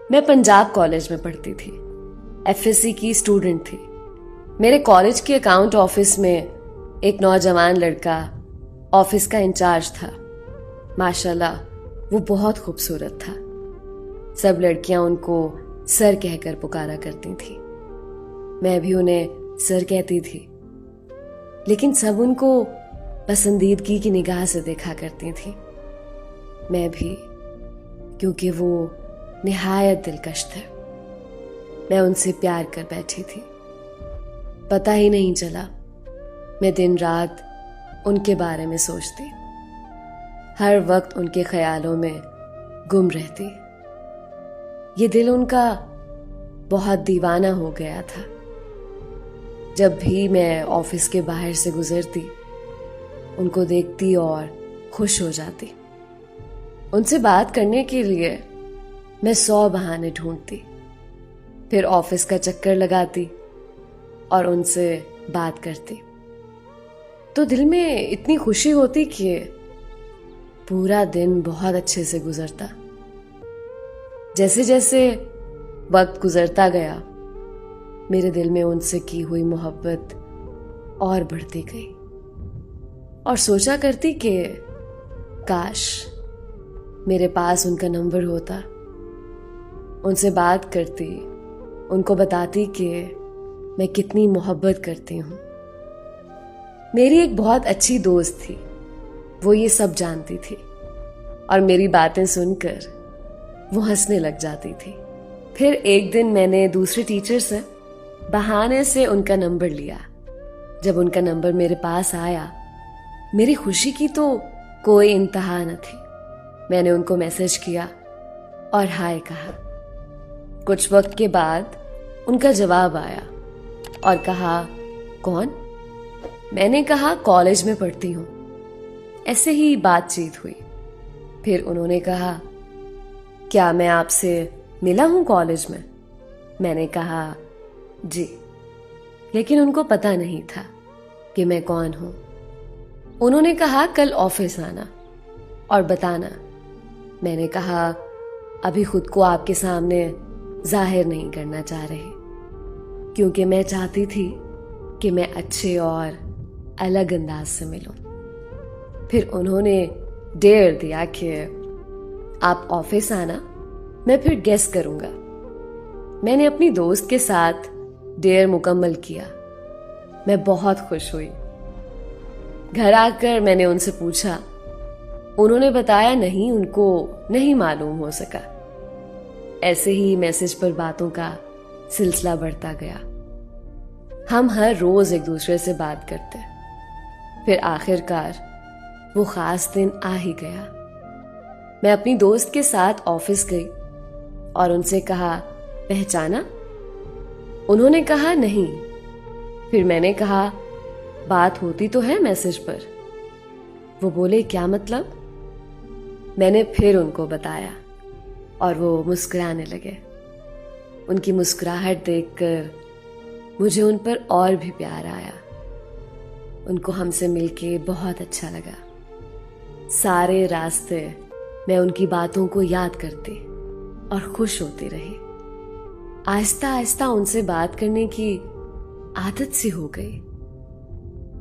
मैं पंजाब कॉलेज में पढ़ती थी। एफएससी की स्टूडेंट थी। मेरे कॉलेज के अकाउंट ऑफिस में एक नौजवान लड़का ऑफिस का इंचार्ज था। माशाल्लाह वो बहुत खूबसूरत था। सब लड़कियां उनको सर कहकर पुकारा करती थी। मैं भी उन्हें सर कहती थी, लेकिन सब उनको पसंदीदगी की निगाह से देखा करती थी। मैं भी, क्योंकि वो निहायत दिलकश थे। मैं उनसे प्यार कर बैठी थी। पता ही नहीं चला, मैं दिन रात उनके बारे में सोचती, हर वक्त उनके ख्यालों में गुम रहती। ये दिल उनका बहुत दीवाना हो गया था। जब भी मैं ऑफिस के बाहर से गुजरती, उनको देखती और खुश हो जाती। उनसे बात करने के लिए मैं 100 बहाने ढूंढती, फिर ऑफिस का चक्कर लगाती और उनसे बात करती। तो दिल में इतनी खुशी होती कि पूरा दिन बहुत अच्छे से गुजरता। जैसे जैसे वक्त गुजरता गया, मेरे दिल में उनसे की हुई मोहब्बत और बढ़ती गई और सोचा करती कि काश मेरे पास उनका नंबर होता। उनसे बात करती, उनको बताती कि मैं कितनी मोहब्बत करती हूँ। मेरी एक बहुत अच्छी दोस्त थी, वो ये सब जानती थी और मेरी बातें सुनकर वो हंसने लग जाती थी। फिर एक दिन मैंने दूसरे टीचर से बहाने से उनका नंबर लिया। जब उनका नंबर मेरे पास आया, मेरी खुशी की तो कोई इंतहा न थी। मैंने उनको मैसेज किया और हाय कहा। कुछ वक्त के बाद उनका जवाब आया और कहा, कौन? मैंने कहा, कॉलेज में पढ़ती हूँ। ऐसे ही बातचीत हुई। फिर उन्होंने कहा, क्या मैं आपसे मिला हूँ कॉलेज में? मैंने कहा, जी। लेकिन उनको पता नहीं था कि मैं कौन हूँ। उन्होंने कहा, कल ऑफिस आना और बताना। मैंने कहा, अभी खुद को आपके सामने जाहिर नहीं करना चाह रही, क्योंकि मैं चाहती थी कि मैं अच्छे और अलग अंदाज से मिलूं। फिर उन्होंने डेयर दिया कि आप ऑफिस आना, मैं फिर गेस करूंगा। मैंने अपनी दोस्त के साथ डेयर मुकम्मल किया। मैं बहुत खुश हुई। घर आकर मैंने उनसे पूछा। उन्होंने बताया नहीं, उनको नहीं मालूम हो सका। ऐसे ही मैसेज पर बातों का सिलसिला बढ़ता गया। हम हर रोज एक दूसरे से बात करते। फिर आखिरकार वो खास दिन आ ही गया। मैं अपनी दोस्त के साथ ऑफिस गई और उनसे कहा, पहचाना? उन्होंने कहा, नहीं। फिर मैंने कहा, बात होती तो है मैसेज पर। वो बोले, क्या मतलब? मैंने फिर उनको बताया और वो मुस्कुराने लगे। उनकी मुस्कुराहट देखकर मुझे उन पर और भी प्यार आया। उनको हमसे मिलके बहुत अच्छा लगा। सारे रास्ते मैं उनकी बातों को याद करती और खुश होती रही। आहिस्ता आहिस्ता उनसे बात करने की आदत सी हो गई।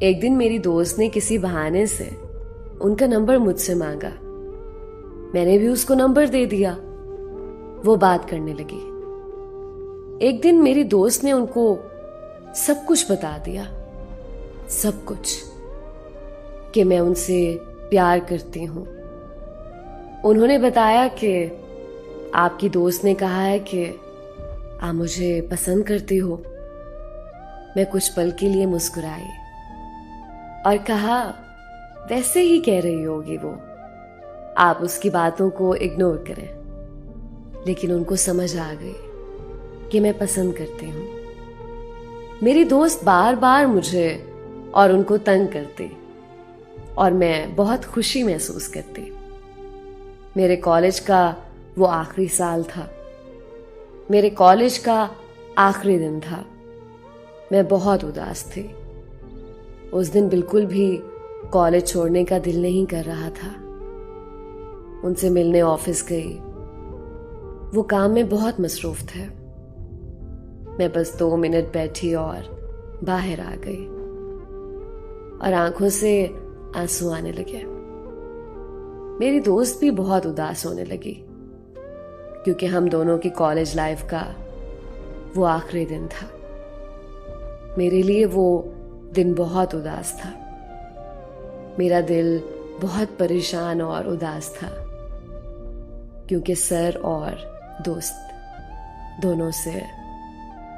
एक दिन मेरी दोस्त ने किसी बहाने से उनका नंबर मुझसे मांगा। मैंने भी उसको नंबर दे दिया। वो बात करने लगी। एक दिन मेरी दोस्त ने उनको सब कुछ बता दिया, सब कुछ, कि मैं उनसे प्यार करती हूँ। उन्होंने बताया कि आपकी दोस्त ने कहा है कि आप मुझे पसंद करती हो। मैं कुछ पल के लिए मुस्कुराई और कहा, वैसे ही कह रही होगी वो, आप उसकी बातों को इग्नोर करें। लेकिन उनको समझ आ गई कि मैं पसंद करती हूँ। मेरी दोस्त बार बार मुझे और उनको तंग करती और मैं बहुत खुशी महसूस करती। मेरे कॉलेज का वो आखिरी साल था। मेरे कॉलेज का आखिरी दिन था। मैं बहुत उदास थी। उस दिन बिल्कुल भी कॉलेज छोड़ने का दिल नहीं कर रहा था। उनसे मिलने ऑफिस गई। वो काम में बहुत मसरूफ थे। मैं बस 2 मिनट बैठी और बाहर आ गई और आंखों से आंसू आने लगे। मेरी दोस्त भी बहुत उदास होने लगी क्योंकि हम दोनों की कॉलेज लाइफ का वो आखिरी दिन था। मेरे लिए वो दिन बहुत उदास था। मेरा दिल बहुत परेशान और उदास था क्योंकि सर और दोस्त दोनों से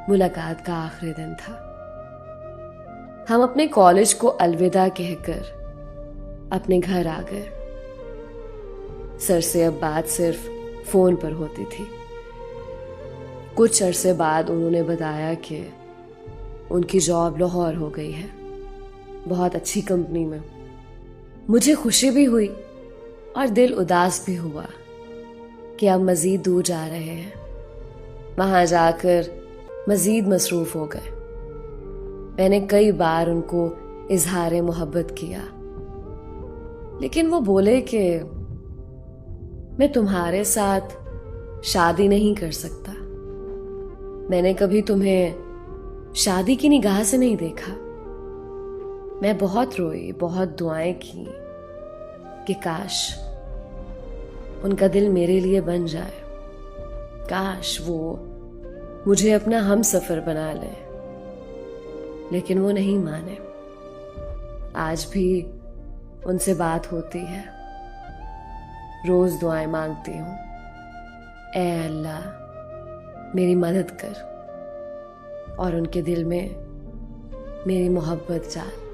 मुलाकात का आखिरी दिन था। हम अपने कॉलेज को अलविदा कहकर अपने घर आ गए। सर से अब बात सिर्फ फोन पर होती थी। कुछ अरसे बाद उन्होंने बताया कि उनकी जॉब लाहौर हो गई है, बहुत अच्छी कंपनी में। मुझे खुशी भी हुई और दिल उदास भी हुआ कि अब मजीद दूर जा रहे हैं। वहां जाकर मजीद मसरूफ हो गए। मैंने कई बार उनको इजहार मोहब्बत किया, लेकिन वो बोले कि मैं तुम्हारे साथ शादी नहीं कर सकता। मैंने कभी तुम्हें शादी की निगाह से नहीं देखा। मैं बहुत रोई, बहुत दुआएं की कि काश उनका दिल मेरे लिए बन जाए, काश वो मुझे अपना हम सफर बना ले, लेकिन वो नहीं माने। आज भी उनसे बात होती है, रोज दुआएं मांगती हूं, ऐ अल्लाह मेरी मदद कर और उनके दिल में मेरी मोहब्बत डाल।